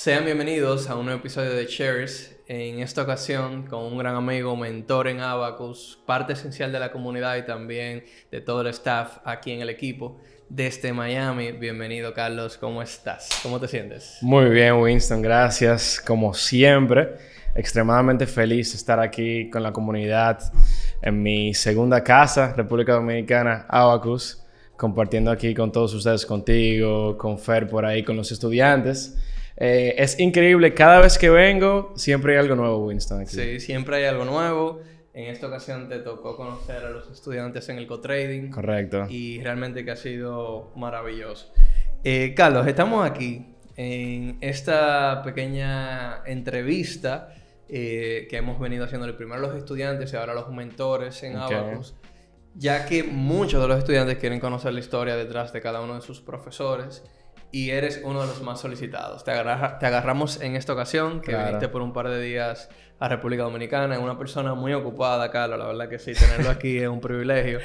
Sean bienvenidos a un nuevo episodio de Shares. En esta ocasión con un gran amigo, mentor en Abacus, parte esencial de la comunidad y también de todo el staff aquí en el equipo. Desde Miami, bienvenido Carlos, ¿cómo estás? ¿Cómo te sientes? Muy bien, Winston, gracias. Como siempre, extremadamente feliz de estar aquí con la comunidad en mi segunda casa, República Dominicana, Abacus, compartiendo aquí con todos ustedes, contigo, con Fer por ahí, con los estudiantes. Es increíble, cada vez que vengo, siempre hay algo nuevo, Winston, aquí. Sí, siempre hay algo nuevo. En esta ocasión te tocó conocer a los estudiantes en el co-trading. Correcto. Y realmente que ha sido maravilloso. Carlos, estamos aquí en esta pequeña entrevista que hemos venido haciendo primero los estudiantes y ahora los mentores en Abacus, ya que muchos de los estudiantes quieren conocer la historia detrás de cada uno de sus profesores y eres uno de los más solicitados. Te agarramos en esta ocasión, que viniste por un par de días a República Dominicana. Es una persona muy ocupada, Carlos, la verdad que sí, tenerlo aquí es un privilegio.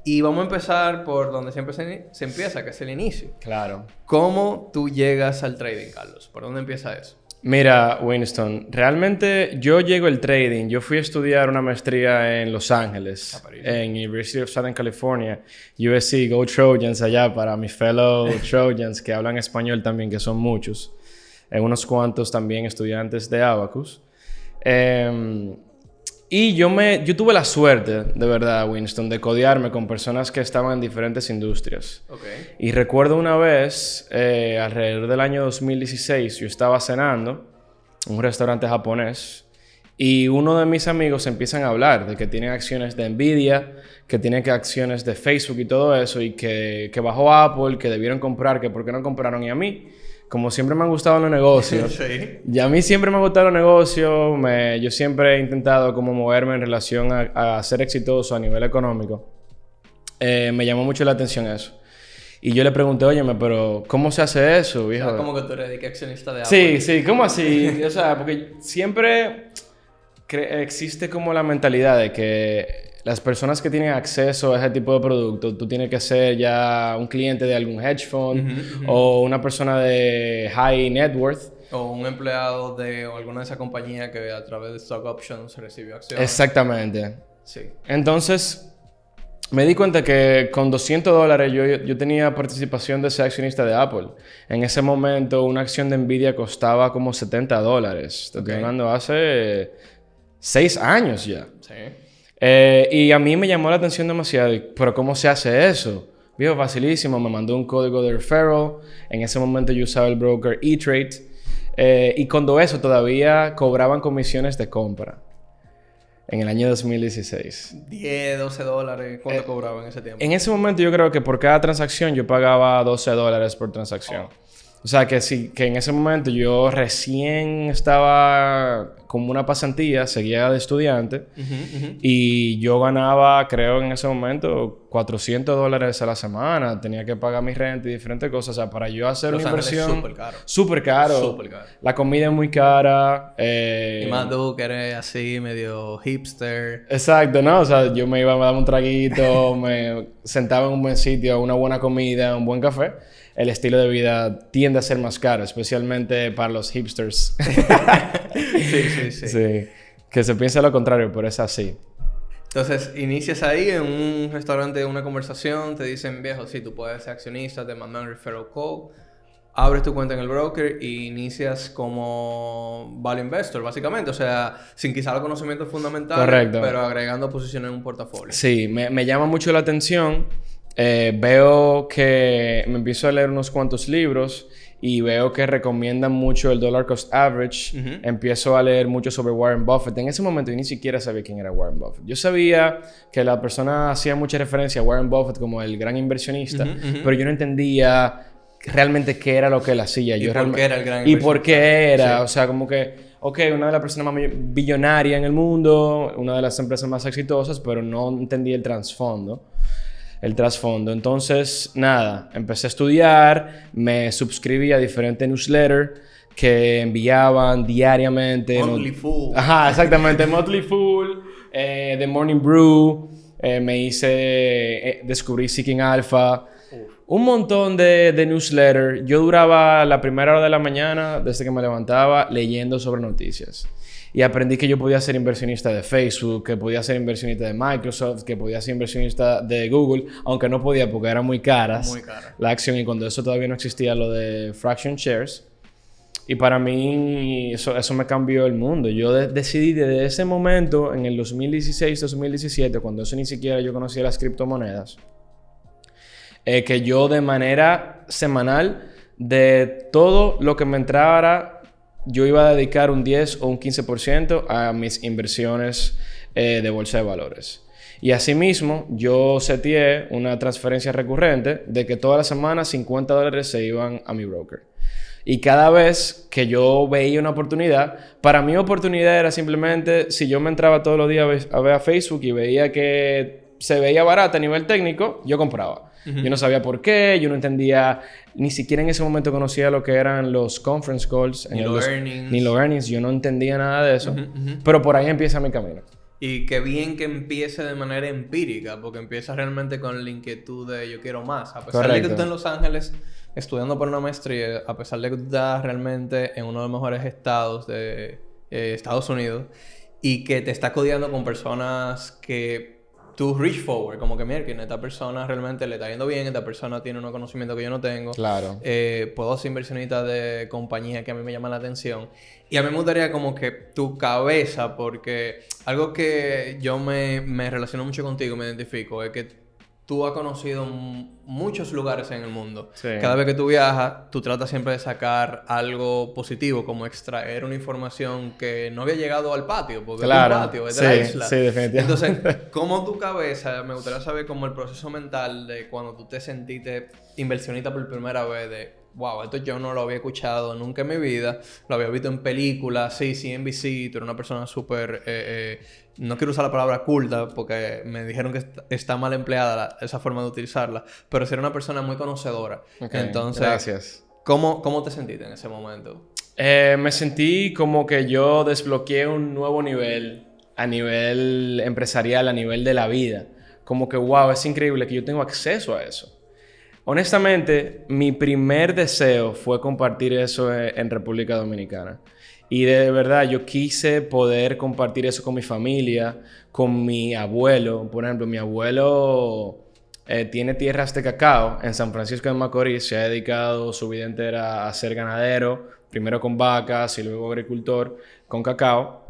Y vamos a empezar por donde siempre se empieza, que es el inicio. Claro. ¿Cómo tú llegas al trading, Carlos? ¿Por dónde empieza eso? Mira, Winston, realmente yo llego al trading. Yo fui a estudiar una maestría en Los Ángeles, en University of Southern California, USC, Go Trojans allá para mis fellow Trojans que hablan español también, que son muchos. Unos cuantos también estudiantes de Abacus. Y yo tuve la suerte, de verdad, Winston, de codearme con personas que estaban en diferentes industrias. Okay. Y recuerdo una vez, alrededor del año 2016, yo estaba cenando en un restaurante japonés y uno de mis amigos empiezan a hablar de que tienen acciones de Nvidia, que tienen acciones de Facebook y todo eso, y que bajó Apple, que debieron comprar, que por qué no compraron. Y a mí, como siempre me han gustado los negocios, sí. Y a mí siempre me han gustado los negocios, yo siempre he intentado como moverme en relación a ser exitoso a nivel económico. Me llamó mucho la atención eso. Y yo le pregunté, óyeme, pero ¿cómo se hace eso, viejo? O sea, ¿cómo que tú eres accionista de Apple? Sí, ¿cómo así? O sea, porque siempre existe como la mentalidad de que las personas que tienen acceso a ese tipo de productos, tú tienes que ser ya un cliente de algún hedge fund o una persona de high net worth. O un empleado de alguna de esas compañías que a través de stock options recibió acciones. Exactamente. Sí. Entonces, me di cuenta que con $200 yo tenía participación de ser accionista de Apple. En ese momento, una acción de Nvidia costaba como $70. Te estoy hablando hace 6 años ya. Sí. Y a mí me llamó la atención demasiado. ¿Pero cómo se hace eso? Viejo, facilísimo. Me mandó un código de referral. En ese momento yo usaba el broker E-Trade. Y cuando eso todavía cobraban comisiones de compra. En el año 2016. $10, $12. ¿Cuánto cobraba en ese tiempo? En ese momento yo creo que por cada transacción yo pagaba $12 por transacción. O sea que sí, que en ese momento yo recién estaba como una pasantía, seguía de estudiante y yo ganaba, creo en ese momento, $400 a la semana. Tenía que pagar mi renta y diferentes cosas. O sea, para yo hacer una inversión... Súper caro. Súper caro. Súper caro. La comida es muy cara. Y más tú que eres así medio hipster. Exacto, ¿no? O sea, yo me iba a dar un traguito, me sentaba en un buen sitio, una buena comida, un buen café. El estilo de vida tiende a ser más caro, especialmente para los hipsters. Sí. Que se piensa lo contrario, pero es así. Entonces, inicias ahí en un restaurante, una conversación, te dicen, viejo, sí, tú puedes ser accionista, te mandan referral code, abres tu cuenta en el broker y inicias como value investor, básicamente. O sea, sin quizá los conocimientos fundamentales, correcto, pero agregando posiciones en un portafolio. Sí, me llama mucho la atención. Veo que me empiezo a leer unos cuantos libros y veo que recomiendan mucho el dollar cost average. Empiezo a leer mucho sobre Warren Buffett. En ese momento yo ni siquiera sabía quién era Warren Buffett. Yo sabía que la persona hacía mucha referencia a Warren Buffett como el gran inversionista, pero yo no entendía realmente qué era lo que él hacía. ¿Y por qué era el gran inversionista? ¿Y por qué era? Sí. O sea, como que, una de las personas más billonarias en el mundo, una de las empresas más exitosas, pero no entendía el trasfondo. Entonces, nada, empecé a estudiar, me suscribí a diferentes newsletters que enviaban diariamente. Motley Fool. Ajá, exactamente. Motley Fool, The Morning Brew, descubrí Seeking Alpha. un montón de newsletter. Yo duraba la primera hora de la mañana, desde que me levantaba, leyendo sobre noticias. Y aprendí que yo podía ser inversionista de Facebook, que podía ser inversionista de Microsoft, que podía ser inversionista de Google, aunque no podía porque eran muy caras la acción, y cuando eso todavía no existía lo de fraction shares. Y para mí eso me cambió el mundo. Yo decidí desde ese momento, en el 2016-2017, cuando eso ni siquiera yo conocía las criptomonedas, que yo de manera semanal, de todo lo que me entrara, yo iba a dedicar un 10 o un 15% a mis inversiones de bolsa de valores. Y asimismo, yo seteé una transferencia recurrente de que todas las semanas $50 se iban a mi broker. Y cada vez que yo veía una oportunidad, para mí oportunidad era simplemente, si yo me entraba todos los días a ver a Facebook y veía que se veía barata a nivel técnico, yo compraba. Yo no sabía por qué, yo no entendía, ni siquiera en ese momento conocía lo que eran los conference calls. Ni los earnings. Yo no entendía nada de eso. Pero por ahí empieza mi camino. Y qué bien que empiece de manera empírica, porque empieza realmente con la inquietud de yo quiero más. A pesar de que tú estás en Los Ángeles estudiando por una maestría, a pesar de que tú estás realmente en uno de los mejores estados de Estados Unidos y que te estás codeando con personas que tú reach forward, como que mira, que a esta persona realmente le está yendo bien, esta persona tiene unos conocimientos que yo no tengo. Claro. Puedo ser inversionista de compañías que a mí me llaman la atención. Y a mí me gustaría como que tu cabeza, porque algo que yo me relaciono mucho contigo, me identifico, es que tú has conocido muchos lugares en el mundo. Sí. Cada vez que tú viajas, tú tratas siempre de sacar algo positivo, como extraer una información que no había llegado al patio, porque claro. es un patio, es de la isla. Sí, definitivamente. Entonces, ¿cómo tu cabeza, me gustaría saber como el proceso mental de cuando tú te sentiste inversionista por primera vez, de wow, esto yo no lo había escuchado nunca en mi vida, lo había visto en películas, sí, CNBC, tú eres una persona súper, no quiero usar la palabra culta porque me dijeron que está mal empleada esa forma de utilizarla, pero sí era una persona muy conocedora. Okay, entonces, gracias. ¿Cómo te sentiste en ese momento? Me sentí como que yo desbloqueé un nuevo nivel, a nivel empresarial, a nivel de la vida. Como que wow, es increíble que yo tengo acceso a eso. Honestamente, mi primer deseo fue compartir eso en República Dominicana. Y de verdad, yo quise poder compartir eso con mi familia, con mi abuelo. Por ejemplo, mi abuelo tiene tierras de cacao en San Francisco de Macorís. Se ha dedicado su vida entera a ser ganadero, primero con vacas y luego agricultor con cacao.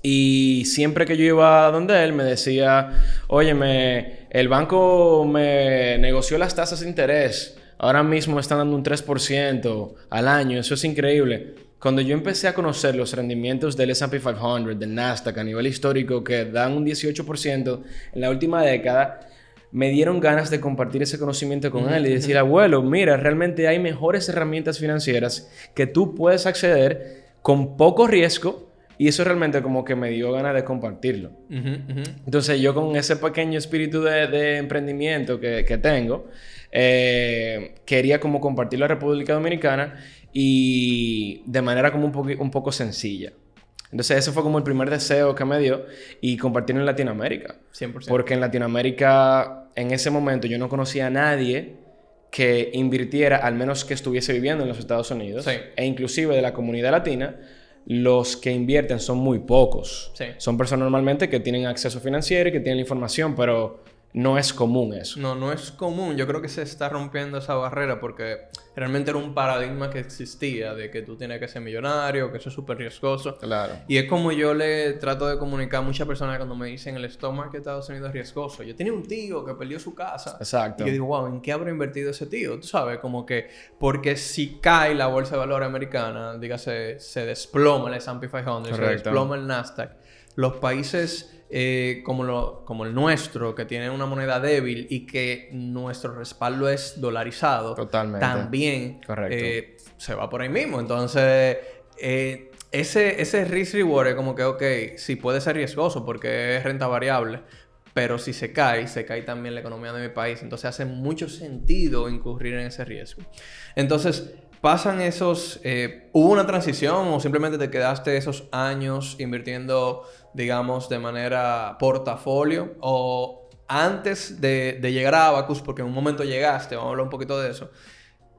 Y siempre que yo iba a donde él, me decía, óyeme, el banco me negoció las tasas de interés. Ahora mismo me están dando un 3% al año. Eso es increíble. Cuando yo empecé a conocer los rendimientos del S&P 500, del Nasdaq a nivel histórico, que dan un 18% en la última década, me dieron ganas de compartir ese conocimiento con él y decir, abuelo, mira, realmente hay mejores herramientas financieras que tú puedes acceder con poco riesgo. Y eso realmente como que me dio ganas de compartirlo. Entonces yo con ese pequeño espíritu de emprendimiento que tengo, quería como compartirlo a República Dominicana y de manera como un poco sencilla. Entonces ese fue como el primer deseo que me dio, y compartirlo en Latinoamérica. 100%. Porque en Latinoamérica en ese momento yo no conocía a nadie que invirtiera, al menos que estuviese viviendo en los Estados Unidos. Sí. E inclusive de la comunidad latina, los que invierten son muy pocos. Sí. Son personas normalmente que tienen acceso financiero y que tienen la información, pero no es común eso. No es común. Yo creo que se está rompiendo esa barrera porque realmente era un paradigma que existía de que tú tienes que ser millonario, que eso es súper riesgoso. Claro. Y es como yo le trato de comunicar a muchas personas cuando me dicen el stock market de Estados Unidos es riesgoso. Yo tenía un tío que perdió su casa. Exacto. Y yo digo, wow, ¿en qué habrá invertido ese tío? Tú sabes, como que porque si cae la bolsa de valores americana, dígase, se desploma el S&P 500, Correcto. se desploma el Nasdaq. Los países como el nuestro, que tiene una moneda débil y que nuestro respaldo es dolarizado, Totalmente. también se va por ahí mismo. Entonces, ese risk reward es como que, ok, sí puede ser riesgoso porque es renta variable, pero si se cae también la economía de mi país. Entonces, hace mucho sentido incurrir en ese riesgo. Entonces, pasan esos... ¿hubo una transición o simplemente te quedaste esos años invirtiendo, digamos, de manera portafolio? ¿O antes de llegar a Abacus, porque en un momento llegaste, vamos a hablar un poquito de eso,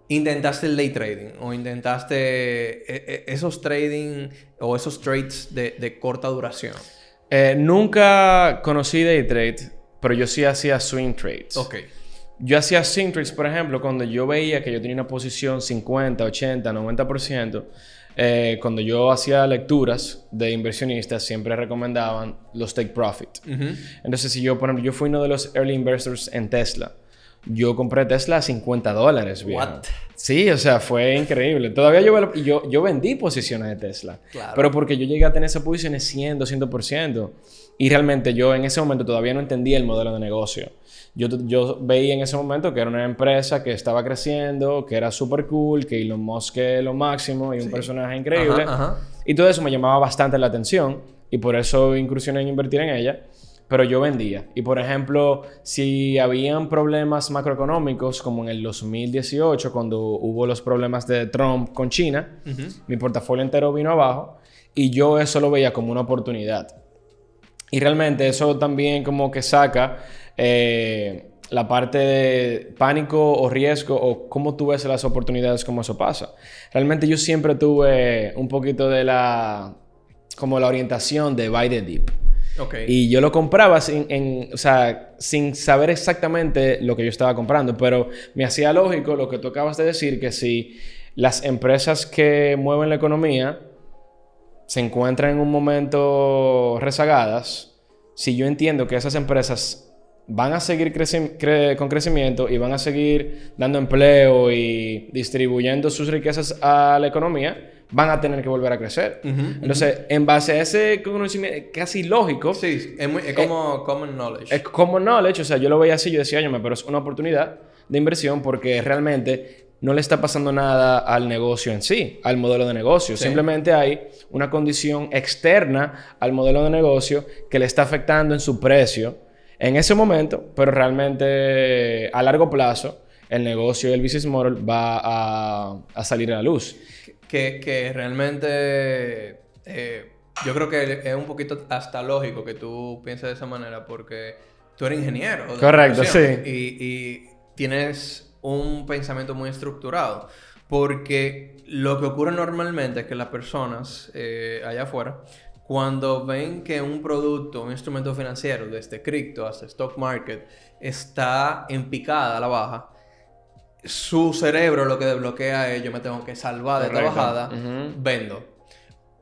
¿intentaste el day trading o intentaste esos trading o esos trades de corta duración? Nunca conocí day trade, pero yo sí hacía swing trades. Ok. Yo hacía swing trades, por ejemplo, cuando yo veía que yo tenía una posición 50, 80, 90%. Cuando yo hacía lecturas de inversionistas, siempre recomendaban los take profit. Entonces, si yo, por ejemplo, yo fui uno de los early investors en Tesla. Yo compré Tesla a $50, viejo. What? Sí, o sea, fue increíble. Todavía yo vendí posiciones de Tesla. Claro. Pero porque yo llegué a tener esas posiciones 100, 200%. Y realmente yo en ese momento todavía no entendía el modelo de negocio. Yo veía en ese momento que era una empresa que estaba creciendo, que era súper cool, que Elon Musk es lo máximo y un personaje increíble. Ajá. Y todo eso me llamaba bastante la atención y por eso incursioné en invertir en ella. Pero yo vendía. Y por ejemplo, si habían problemas macroeconómicos, como en el 2018, cuando hubo los problemas de Trump con China, mi portafolio entero vino abajo y yo eso lo veía como una oportunidad. Y realmente eso también como que saca la parte de pánico o riesgo o cómo tú ves las oportunidades, cómo eso pasa. Realmente yo siempre tuve un poquito de como la orientación de buy the dip. Okay. Y yo lo compraba sin saber exactamente lo que yo estaba comprando, pero me hacía lógico lo que tú acabas de decir, que si las empresas que mueven la economía se encuentran en un momento rezagadas, si yo entiendo que esas empresas van a seguir con crecimiento y van a seguir dando empleo y distribuyendo sus riquezas a la economía, van a tener que volver a crecer. Entonces, en base a ese conocimiento casi lógico... Sí, es como common knowledge. Es common knowledge, o sea, yo lo veía así, yo decía, oye, pero es una oportunidad de inversión porque realmente no le está pasando nada al negocio en sí, al modelo de negocio. Sí. Simplemente hay una condición externa al modelo de negocio que le está afectando en su precio en ese momento, pero realmente a largo plazo el negocio y el business model va a salir a la luz. Que realmente yo creo que es un poquito hasta lógico que tú pienses de esa manera porque tú eres ingeniero. Correcto, sí. Y tienes un pensamiento muy estructurado. Porque lo que ocurre normalmente es que las personas allá afuera, cuando ven que un producto, un instrumento financiero, desde cripto hasta stock market, está en picada a la baja, su cerebro lo que desbloquea es: yo me tengo que salvar de esta bajada, vendo.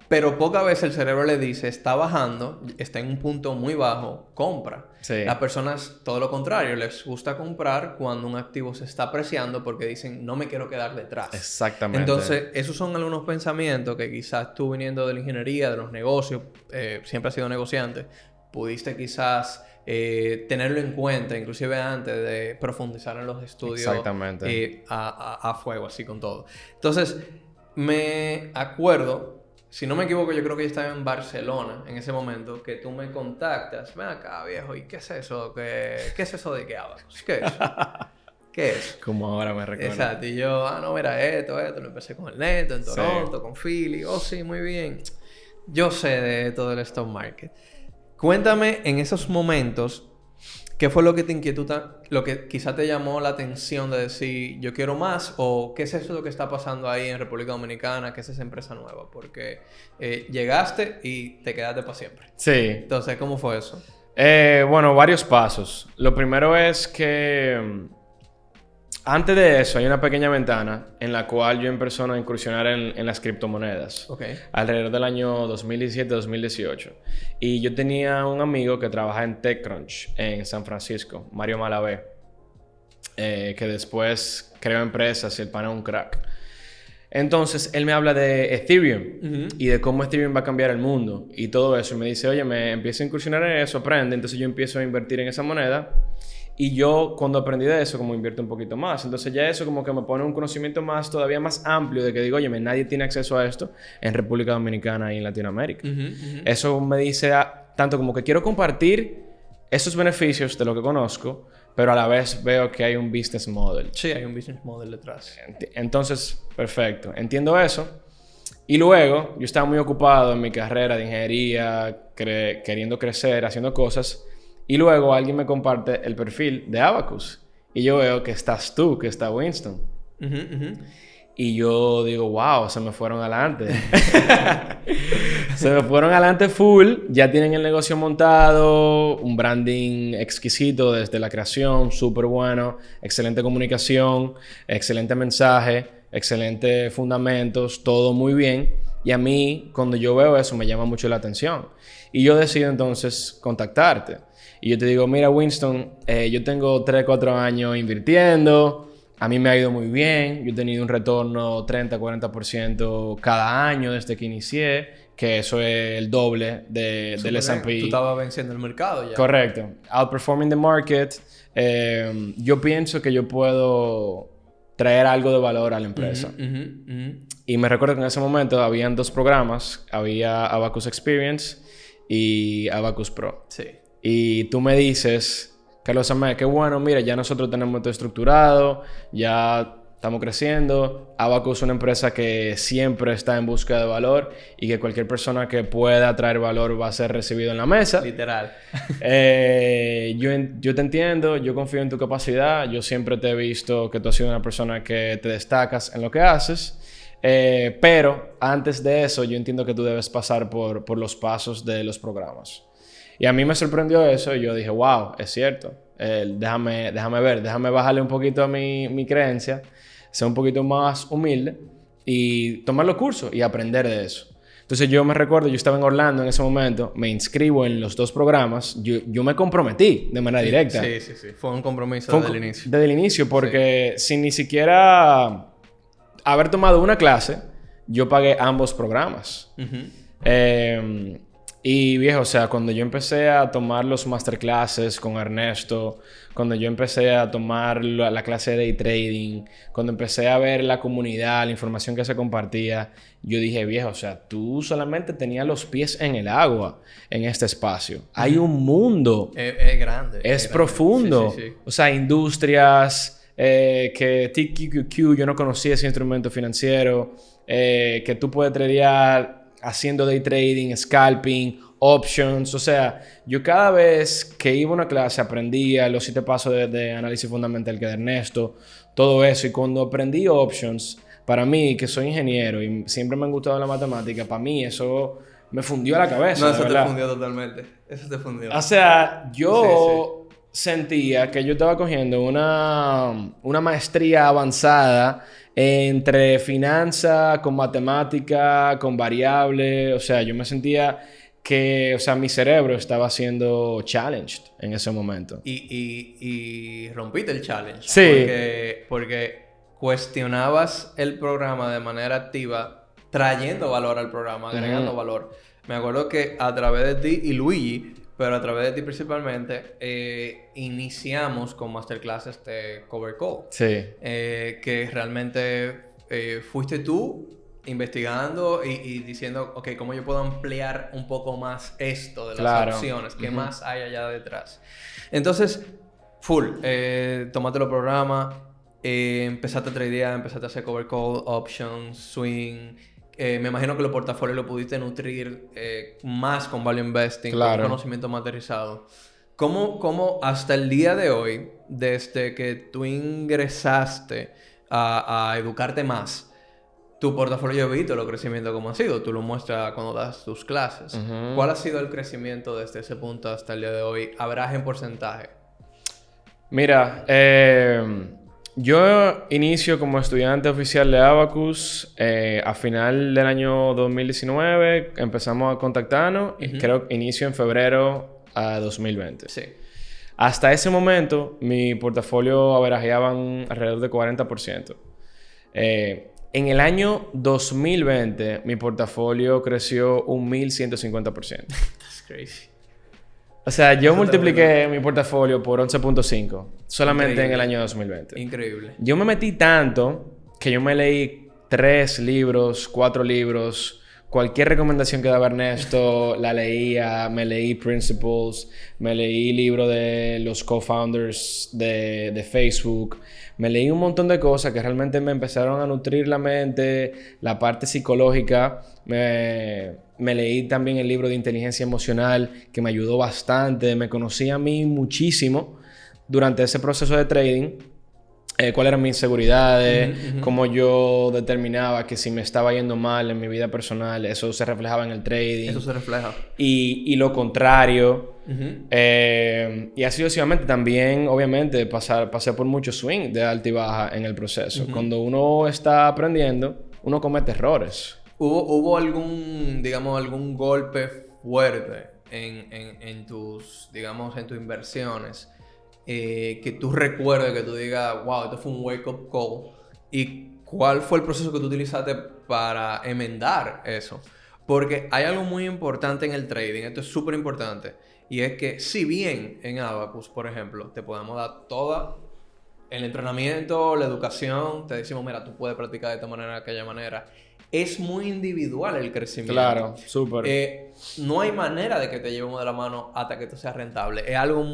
Pero pocas veces el cerebro le dice: está bajando, está en un punto muy bajo, compra. Sí. Las personas, todo lo contrario, les gusta comprar cuando un activo se está apreciando porque dicen: no me quiero quedar detrás. Exactamente. Entonces, esos son algunos pensamientos que quizás tú, viniendo de la ingeniería, de los negocios, siempre has sido negociante, pudiste quizás tenerlo en cuenta, inclusive antes de profundizar en los estudios. Exactamente. A fuego, así con todo. Entonces, me acuerdo... Si no me equivoco, yo creo que yo estaba en Barcelona en ese momento, que tú me contactas. Ven acá, viejo, ¿y qué es eso? ¿Qué es eso de qué Abacus? ¿Qué es eso? ¿Qué es? Como ahora me recuerdo. Exacto. Y yo, no, mira, esto. Lo empecé con el Neto, en Toronto, con Philly. Oh, sí, muy bien. Yo sé de todo el stock market. Cuéntame en esos momentos, ¿qué fue lo que te inquietó, lo que quizá te llamó la atención de decir, yo quiero más? ¿O qué es eso lo que está pasando ahí en República Dominicana? ¿Qué es esa empresa nueva? Porque llegaste y te quedaste para siempre. Sí. Entonces, ¿cómo fue eso? Bueno, varios pasos. Lo primero es que... antes de eso, hay una pequeña ventana en la cual yo empecé a incursionar en las criptomonedas. Okay. Alrededor del año 2017-2018. Y yo tenía un amigo que trabaja en TechCrunch en San Francisco, Mario Malavé, que después creó empresas y el pana es un crack. Entonces, él me habla de Ethereum y de cómo Ethereum va a cambiar el mundo y todo eso. Y me dice, oye, me empiezo a incursionar en eso, aprende. Entonces, yo empiezo a invertir en esa moneda. Y yo, cuando aprendí de eso, como invierto un poquito más. Entonces ya eso como que me pone un conocimiento todavía más amplio de que digo, oye, nadie tiene acceso a esto en República Dominicana y en Latinoamérica. Eso me dice tanto como que quiero compartir esos beneficios de lo que conozco, pero a la vez veo que hay un business model. Sí, hay un business model detrás. Entonces, perfecto. Entiendo eso. Y luego, yo estaba muy ocupado en mi carrera de ingeniería, queriendo crecer, haciendo cosas. Y luego alguien me comparte el perfil de Abacus. Y yo veo que estás tú, que está Winston. Y yo digo, wow, se me fueron adelante. Se me fueron adelante full. Ya tienen el negocio montado. Un branding exquisito desde la creación. Súper bueno. Excelente comunicación. Excelente mensaje. Excelentes fundamentos. Todo muy bien. Y a mí, cuando yo veo eso, me llama mucho la atención. Y yo decido entonces contactarte. Y yo te digo, mira Winston, yo tengo 3, 4 años invirtiendo. A mí me ha ido muy bien. Yo he tenido un retorno 30-40% cada año desde que inicié. Que eso es el doble del S&P. Tú estabas venciendo el mercado ya. Correcto. Outperforming the market. Yo pienso que yo puedo traer algo de valor a la empresa. Y me recuerdo que en ese momento habían 2 programas. Había Abacus Experience y Abacus Pro. Sí. Y tú me dices, Carlos Amé, qué bueno, mira, ya nosotros tenemos todo estructurado, ya estamos creciendo. Abacus es una empresa que siempre está en busca de valor y que cualquier persona que pueda traer valor va a ser recibido en la mesa. Literal. Yo te entiendo, yo confío en tu capacidad, yo siempre te he visto que tú has sido una persona que te destacas en lo que haces. Pero antes de eso, yo entiendo que tú debes pasar por los pasos de los programas. Y a mí me sorprendió eso y yo dije, wow, es cierto. Déjame ver, déjame bajarle un poquito a mi creencia, ser un poquito más humilde y tomar los cursos y aprender de eso. Entonces yo me recuerdo, yo estaba en Orlando en ese momento, me inscribo en los 2 programas, yo me comprometí de manera directa. Sí. Fue un compromiso desde el inicio. Desde el inicio, porque sin ni siquiera haber tomado una clase, yo pagué ambos programas. Y viejo, o sea, cuando yo empecé a tomar los masterclasses con Ernesto, cuando yo empecé a tomar la clase de day trading, cuando empecé a ver la comunidad, la información que se compartía, yo dije, viejo, o sea, tú solamente tenías los pies en el agua en este espacio. Hay un mundo. Es grande. Es profundo. Sí. O sea, industrias, que TQQQ, yo no conocía ese instrumento financiero, que tú puedes tradear haciendo day trading, scalping, options. O sea, yo cada vez que iba a una clase aprendía los 7 pasos de análisis fundamental que de Ernesto, todo eso. Y cuando aprendí options, para mí, que soy ingeniero y siempre me han gustado la matemática, para mí eso me fundió la cabeza. No, eso te fundió totalmente. Eso te fundió. O sea, yo sentía que yo estaba cogiendo una maestría avanzada entre finanzas, con matemática, con variables. O sea, yo me sentía que, o sea, mi cerebro estaba siendo challenged en ese momento. Y rompiste el challenge. Sí. Porque cuestionabas el programa de manera activa, trayendo valor al programa, agregando valor. Me acuerdo que a través de ti y Luigi, pero a través de ti principalmente, iniciamos con masterclasses de Cover Call. Sí. Que realmente fuiste tú investigando y diciendo, ok, ¿cómo yo puedo ampliar un poco más esto de las opciones? ¿Qué más hay allá detrás? Entonces, tomaste los programas, empezaste a tradear, empezaste a hacer Cover Call, options, swing. Me imagino que los portafolios lo pudiste nutrir más con value investing, con conocimiento materializado. ¿Cómo hasta el día de hoy, desde que tú ingresaste a educarte más, tu portafolio, he visto los crecimientos como han sido? Tú lo muestras cuando das tus clases. ¿Cuál ha sido el crecimiento desde ese punto hasta el día de hoy? Average en porcentaje. Mira, yo inicio como estudiante oficial de Abacus a final del año 2019. Empezamos a contactarnos y creo que inicio en febrero a 2020. Sí. Hasta ese momento, mi portafolio averajeaban alrededor de 40%. En el año 2020, mi portafolio creció un 1150%. That's crazy. O sea, yo multipliqué mi portafolio por 11.5 solamente en el año 2020. Increíble. Yo me metí tanto que yo me leí 3 libros, 4 libros, cualquier recomendación que daba Ernesto, la leía, me leí Principles, me leí libro de los co-founders de Facebook, me leí un montón de cosas que realmente me empezaron a nutrir la mente, la parte psicológica. Me leí también el libro de inteligencia emocional que me ayudó bastante, me conocí a mí muchísimo durante ese proceso de trading. Cuáles eran mis inseguridades, cómo yo determinaba que si me estaba yendo mal en mi vida personal, eso se reflejaba en el trading. Eso se refleja. Y lo contrario. Y así sucesivamente. También, obviamente, pasé por mucho swing de alta y baja en el proceso. Cuando uno está aprendiendo, uno comete errores. ¿Hubo algún golpe fuerte en tus inversiones? Que tú recuerdes, que tú digas, wow, esto fue un wake-up call. ¿Y cuál fue el proceso que tú utilizaste para enmendar eso? Porque hay algo muy importante en el trading, esto es súper importante, y es que si bien en Abacus, por ejemplo, te podemos dar todo el entrenamiento, la educación, te decimos, mira, tú puedes practicar de esta manera, de aquella manera, es muy individual el crecimiento. Claro, súper. No hay manera de que te llevemos de la mano hasta que esto sea rentable. Es algo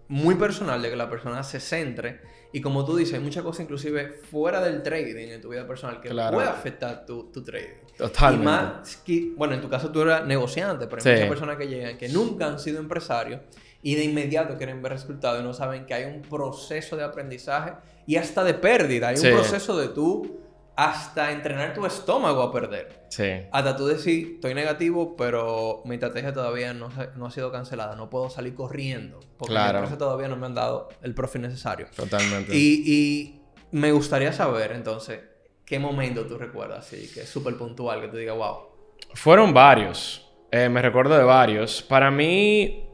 muy personal de que la persona se centre, y como tú dices, hay muchas cosas inclusive fuera del trading en tu vida personal que puede afectar tu trading. Totalmente. Y más que, bueno, en tu caso tú eras negociante, pero hay muchas personas que llegan que nunca han sido empresarios y de inmediato quieren ver resultados y no saben que hay un proceso de aprendizaje y hasta de pérdida. Hay un proceso de tú hasta entrenar tu estómago a perder. Sí. Hasta tú decir, estoy negativo, pero mi estrategia todavía no ha sido cancelada. No puedo salir corriendo. Porque mi empresa todavía no me han dado el profit necesario. Totalmente. Y me gustaría saber, entonces, ¿qué momento tú recuerdas? Así que es súper puntual, que tú digas, wow. Fueron varios. Me recuerdo de varios. Para mí,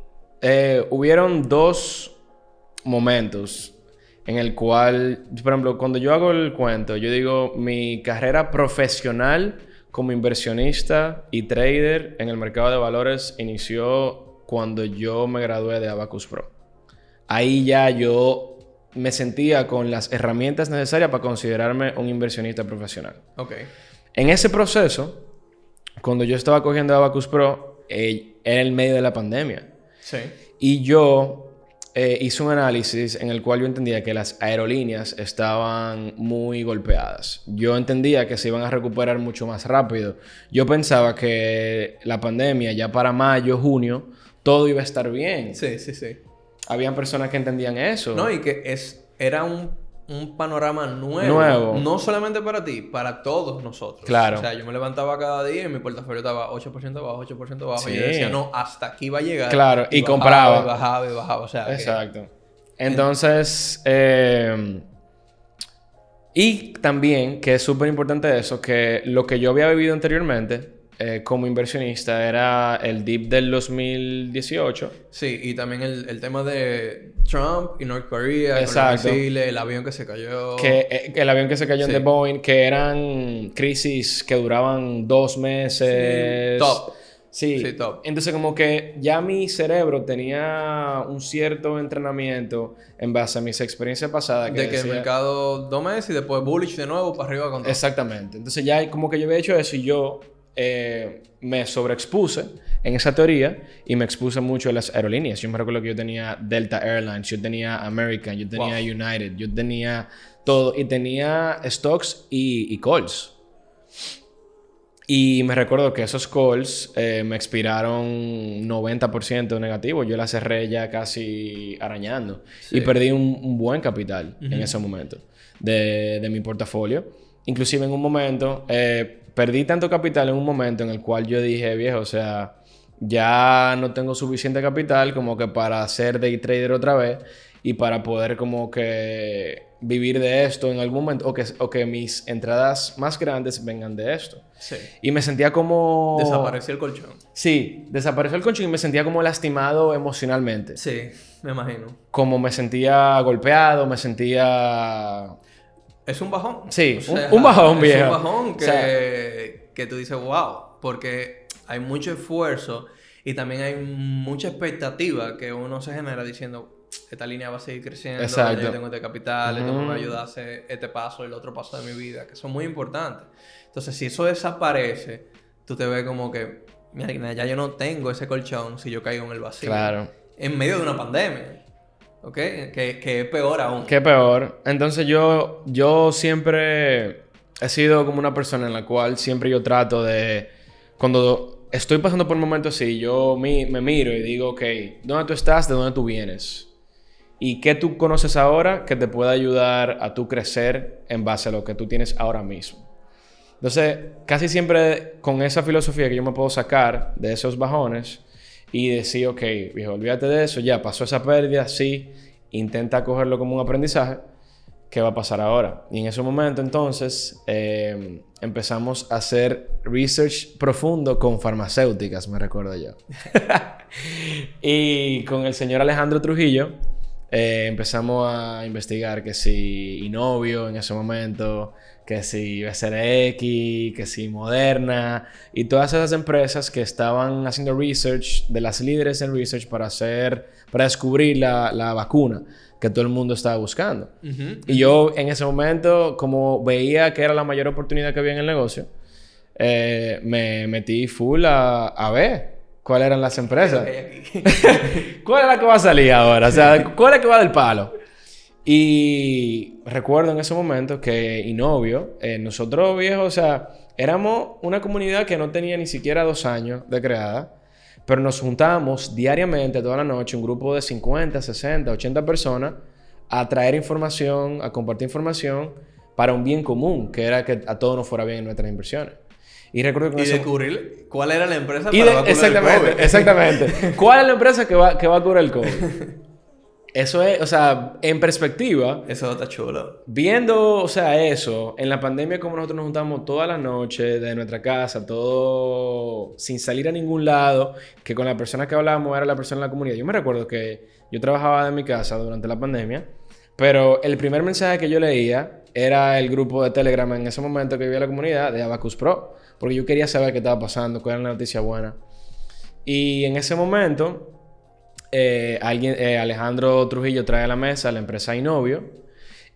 hubieron 2 momentos en el cual, por ejemplo, cuando yo hago el cuento, yo digo, mi carrera profesional como inversionista y trader en el mercado de valores inició cuando yo me gradué de Abacus Pro. Ahí ya yo me sentía con las herramientas necesarias para considerarme un inversionista profesional. Okay. En ese proceso, cuando yo estaba cogiendo Abacus Pro, era el medio de la pandemia. Sí. Y yo hice un análisis en el cual yo entendía que las aerolíneas estaban muy golpeadas. Yo entendía que se iban a recuperar mucho más rápido. Yo pensaba que la pandemia ya para mayo, junio, todo iba a estar bien. Sí. Habían personas que entendían eso. No, y que era un panorama nuevo. No solamente para ti, para todos nosotros. Claro. O sea, yo me levantaba cada día y mi portafolio estaba 8% abajo, 8% abajo. Sí. Y yo decía, no, hasta aquí va a llegar. Claro, y bajaba, compraba. Y bajaba. O sea, exacto. Entonces, y también, que es súper importante eso, que lo que yo había vivido anteriormente como inversionista era el dip del 2018. Sí, y también el tema de Trump y North Korea, exacto, con el misiles, el avión que se cayó. El avión que se cayó en The Boeing, que eran crisis que duraban 2 meses. Sí, top. Sí, top. Entonces como que ya mi cerebro tenía un cierto entrenamiento en base a mis experiencias pasadas. De que el mercado 2 meses y después bullish de nuevo para arriba con todo. Exactamente. Entonces ya como que yo había hecho eso y yo me sobreexpuse en esa teoría y me expuse mucho en las aerolíneas. Yo me recuerdo que yo tenía Delta Airlines, yo tenía American, yo tenía United, yo tenía todo y tenía stocks y calls. Y me recuerdo que esos calls me expiraron 90% negativo. Yo la cerré ya casi arañando. Sí. Y perdí un buen capital en ese momento de mi portafolio. Inclusive en un momento, perdí tanto capital en un momento en el cual yo dije, viejo, o sea, ya no tengo suficiente capital como que para ser day trader otra vez y para poder como que vivir de esto en algún momento o que mis entradas más grandes vengan de esto. Sí. Y me sentía como... Desapareció el colchón. Sí, desapareció el colchón y me sentía como lastimado emocionalmente. Sí, me imagino. Como me sentía golpeado, me sentía... Es un bajón. Sí, o sea, un bajón, viejo. Es un bajón que tú dices, wow, porque hay mucho esfuerzo y también hay mucha expectativa que uno se genera diciendo, esta línea va a seguir creciendo, yo tengo este capital, esto me va a ayudar a hacer este paso y el otro paso de mi vida, que son muy importantes. Entonces, si eso desaparece, tú te ves como que, mira, ya yo no tengo ese colchón si yo caigo en el vacío. Claro. En medio de una pandemia. ¿Ok? Que es peor aún. Qué peor. Entonces yo siempre he sido como una persona en la cual siempre yo trato de... Cuando estoy pasando por un momento así, yo me miro y digo, ok, ¿dónde tú estás? ¿De dónde tú vienes? ¿Y qué tú conoces ahora que te pueda ayudar a tú crecer en base a lo que tú tienes ahora mismo? Entonces, casi siempre con esa filosofía que yo me puedo sacar de esos bajones y decir, ok, viejo, olvídate de eso, ya pasó esa pérdida, sí, intenta cogerlo como un aprendizaje, ¿qué va a pasar ahora? Y en ese momento, entonces, empezamos a hacer research profundo con farmacéuticas, me recuerdo yo. Y con el señor Alejandro Trujillo, empezamos a investigar que si Inovio en ese momento, que si BCDX, que si Moderna y todas esas empresas que estaban haciendo research, de las líderes en research para descubrir la vacuna que todo el mundo estaba buscando. Y yo en ese momento, como veía que era la mayor oportunidad que había en el negocio, me metí full a ver cuáles eran las empresas. ¿Cuál es la que va a salir ahora? O sea, ¿cuál es la que va del palo? Y recuerdo en ese momento que Inovio, nosotros viejos, o sea, éramos una comunidad que no tenía ni siquiera 2 años de creada, pero nos juntábamos diariamente, toda la noche, un grupo de 50, 60, 80 personas, a traer información, a compartir información para un bien común, que era que a todos nos fuera bien en nuestras inversiones. Y recuerdo que y descubrir cuál era la empresa para vacunar exactamente, el COVID. Exactamente. ¿Cuál es la empresa que va a curar el COVID? Eso es, o sea, en perspectiva... Eso está chulo. Viendo, o sea, eso, en la pandemia como nosotros nos juntamos toda la noche de nuestra casa, todo sin salir a ningún lado, que con la persona que hablábamos era la persona en la comunidad. Yo me recuerdo que yo trabajaba en mi casa durante la pandemia, pero el primer mensaje que yo leía era el grupo de Telegram en ese momento que vivía la comunidad de Abacus Pro, porque yo quería saber qué estaba pasando, cuál era la noticia buena. Y en ese momento... Alejandro Trujillo trae a la mesa la empresa Inovio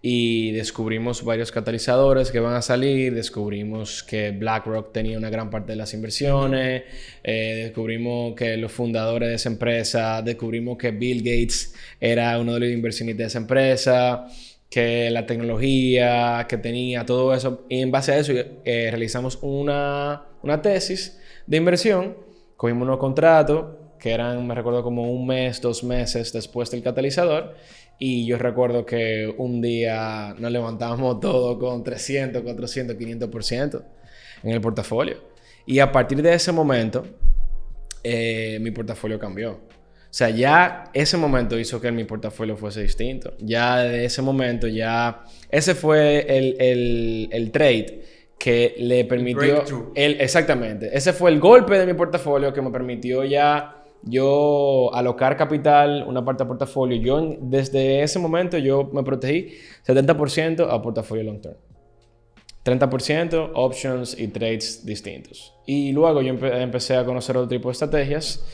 y descubrimos varios catalizadores que van a salir, descubrimos que BlackRock tenía una gran parte de las inversiones, descubrimos que los fundadores de esa empresa, descubrimos que Bill Gates era uno de los inversionistas de esa empresa, que la tecnología que tenía, todo eso, y en base a eso realizamos una tesis de inversión, cogimos unos contratos que eran, me recuerdo, como 1 mes, 2 meses después del catalizador. Y yo recuerdo que un día nos levantábamos todo con 300, 400, 500% en el portafolio. Y a partir de ese momento, mi portafolio cambió. O sea, ya ese momento hizo que mi portafolio fuese distinto. Ya de ese momento, ya... Ese fue el trade que le permitió... Exactamente. Ese fue el golpe de mi portafolio que me permitió ya... yo alocar capital, una parte de portafolio. Desde ese momento yo me protegí 70% a portafolio long term. 30% options y trades distintos. Y luego yo empecé a conocer otro tipo de estrategias,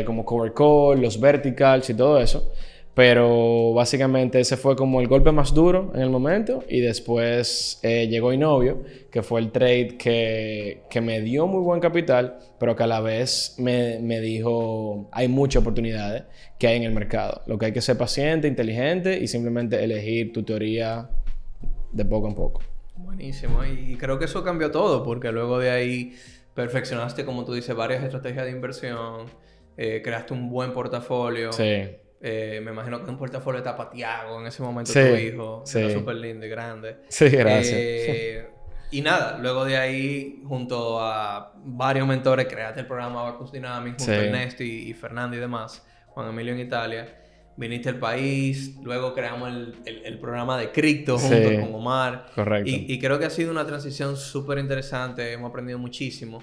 como cover call, los verticals y todo eso. Pero básicamente ese fue como el golpe más duro en el momento. Y después llegó Inovio, que fue el trade que me dio muy buen capital, pero que a la vez me dijo, hay muchas oportunidades que hay en el mercado. Lo que hay que ser paciente, inteligente y simplemente elegir tu teoría de poco en poco. Buenísimo. Y creo que eso cambió todo, porque luego de ahí perfeccionaste, como tú dices, varias estrategias de inversión, creaste un buen portafolio. Sí. Me imagino que un portafolio de tapateado en ese momento, sí, tu hijo. Sí. Era súper lindo y grande. Sí, gracias. Y nada, luego de ahí, junto a varios mentores, creaste el programa Abacus Dynamics, junto a Ernesto y Fernando y demás, Juan Emilio en Italia. Viniste al país, luego creamos el programa de cripto junto con Omar. Correcto. Y creo que ha sido una transición súper interesante, hemos aprendido muchísimo.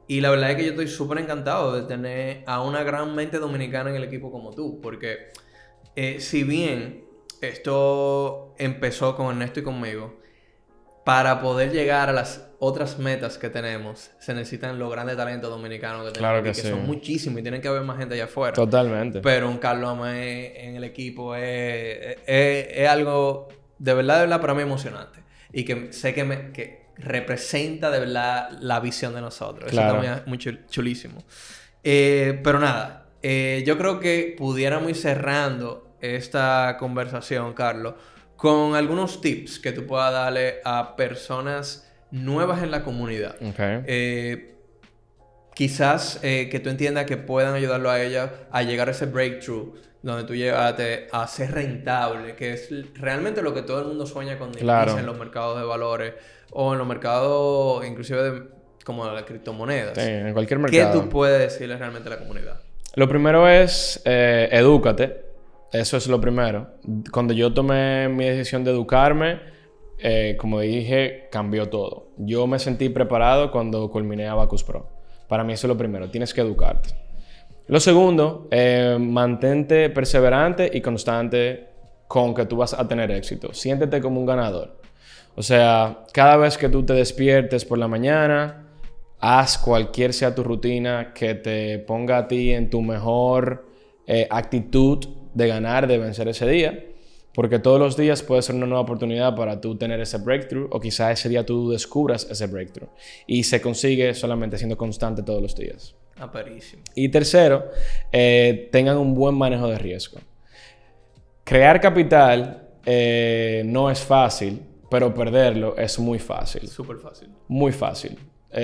Y la verdad es que yo estoy súper encantado de tener a una gran mente dominicana en el equipo como tú. Porque si bien esto empezó con Ernesto y conmigo, para poder llegar a las otras metas que tenemos, se necesitan los grandes talentos dominicanos que tenemos. Claro que que sí. son muchísimos y tienen que haber más gente allá afuera. Totalmente. Pero un Carlos Amé en el equipo es algo de verdad para mí emocionante. Y que sé que representa de verdad la visión de nosotros. Claro. Eso está muy chulísimo. Pero nada, yo creo que pudiéramos ir cerrando esta conversación, Carlos, con algunos tips que tú puedas darle a personas nuevas en la comunidad. Okay. Quizás que tú entiendas que puedan ayudarlo a ellas a llegar a ese breakthrough donde tú llegaste a ser rentable, que es realmente lo que todo el mundo sueña cuando inicia en los mercados de valores o en los mercados inclusive como de las criptomonedas. Sí, en cualquier mercado. ¿Qué tú puedes decirle realmente a la comunidad? Lo primero es edúcate. Eso es lo primero. Cuando yo tomé mi decisión de educarme, como dije, cambió todo. Yo me sentí preparado cuando culminé Abacus Pro. Para mí eso es lo primero. Tienes que educarte. Lo segundo, mantente perseverante y constante con que tú vas a tener éxito. Siéntete como un ganador. O sea, cada vez que tú te despiertes por la mañana, haz cualquier sea tu rutina que te ponga a ti en tu mejor actitud de ganar, de vencer ese día. Porque todos los días puede ser una nueva oportunidad para tú tener ese breakthrough o quizá ese día tú descubras ese breakthrough. Y se consigue solamente siendo constante todos los días. Aperísimo. Y tercero, tengan un buen manejo de riesgo. Crear capital no es fácil, pero perderlo es muy fácil. Súper fácil. Muy fácil.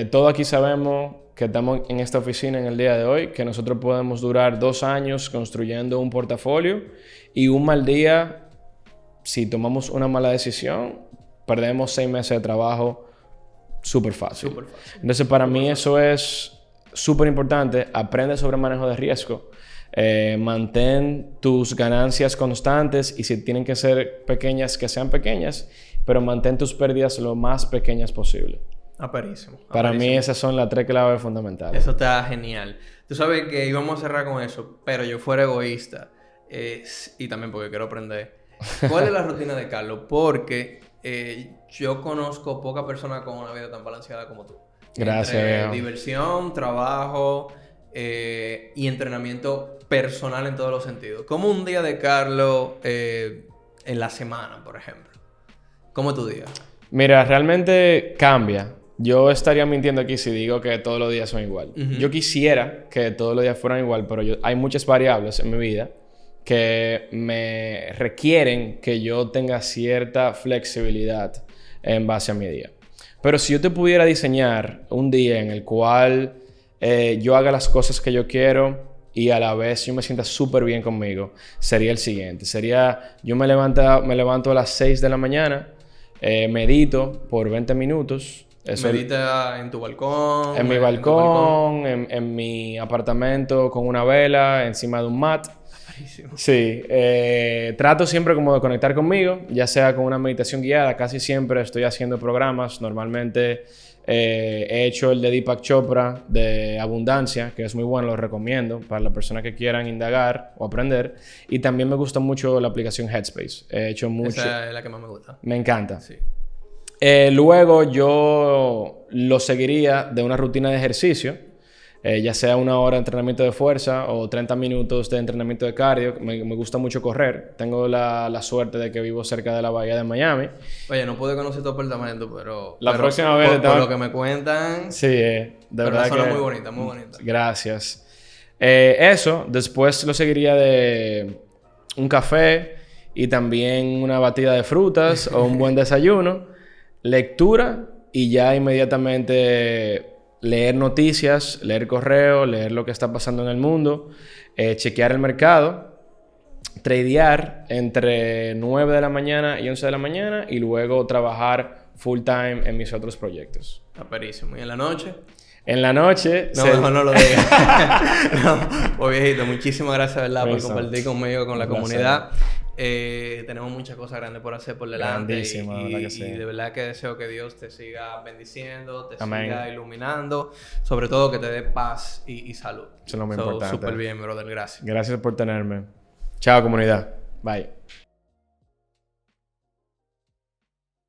Todos aquí sabemos que estamos en esta oficina en el día de hoy, que nosotros podemos durar 2 años construyendo un portafolio y un mal día, si tomamos una mala decisión, perdemos 6 meses de trabajo súper fácil. Súper fácil. Entonces, para mí eso es súper importante. Aprende sobre manejo de riesgo. Mantén tus ganancias constantes y si tienen que ser pequeñas, que sean pequeñas, pero mantén tus pérdidas lo más pequeñas posible. Aperísimo. Para mí esas son las 3 claves fundamentales. Eso está genial. Tú sabes que íbamos a cerrar con eso, pero yo fuera egoísta y también porque quiero aprender. ¿Cuál es la rutina de Carlos? Porque yo conozco pocas personas con una vida tan balanceada como tú. Gracias. Entre diversión, trabajo y entrenamiento personal en todos los sentidos. ¿Cómo un día de Carlos en la semana, por ejemplo? ¿Cómo es tu día? Mira, realmente cambia. Yo estaría mintiendo aquí si digo que todos los días son igual. Yo quisiera que todos los días fueran igual, pero hay muchas variables en mi vida que me requieren que yo tenga cierta flexibilidad en base a mi día. Pero si yo te pudiera diseñar un día en el cual yo haga las cosas que yo quiero y a la vez yo me sienta súper bien conmigo, sería el siguiente. Sería, yo me levanto a las 6 de la mañana, medito por 20 minutos. ¿Medita en tu balcón? En mi balcón, en mi apartamento con una vela, encima de un mat. Sí, trato siempre como de conectar conmigo, ya sea con una meditación guiada. Casi siempre estoy haciendo programas. Normalmente he hecho el de Deepak Chopra de abundancia, que es muy bueno, lo recomiendo para las personas que quieran indagar o aprender. Y también me gusta mucho la aplicación Headspace. He hecho mucho. Esa es la que más me gusta. Me encanta. Sí. Luego yo lo seguiría de una rutina de ejercicio. Ya sea 1 hora de entrenamiento de fuerza o 30 minutos de entrenamiento de cardio. Me gusta mucho correr. Tengo la suerte de que vivo cerca de la bahía de Miami. Oye, no pude conocer tu apartamento, pero... próxima vez... Por lo que me cuentan... Sí, de verdad que... Una zona muy bonita, muy bonita. Gracias. Eso, después lo seguiría de un café y también una batida de frutas o un buen desayuno. Lectura y ya inmediatamente... leer noticias, leer correo, leer lo que está pasando en el mundo, chequear el mercado, tradear entre 9 de la mañana y 11 de la mañana y luego trabajar full time en mis otros proyectos. Aperísimo. ¿Y en la noche? En la noche... No, mejor no lo digas. No, pues viejito, muchísimas gracias, ¿verdad? Por compartir conmigo, con la comunidad. Tenemos muchas cosas grandes por hacer por delante y de verdad que deseo que Dios te siga bendiciendo, te siga iluminando, sobre todo que te dé paz y salud. Eso es lo más importante. Súper bien, brother, gracias. Gracias por tenerme. Chao, comunidad. Bye.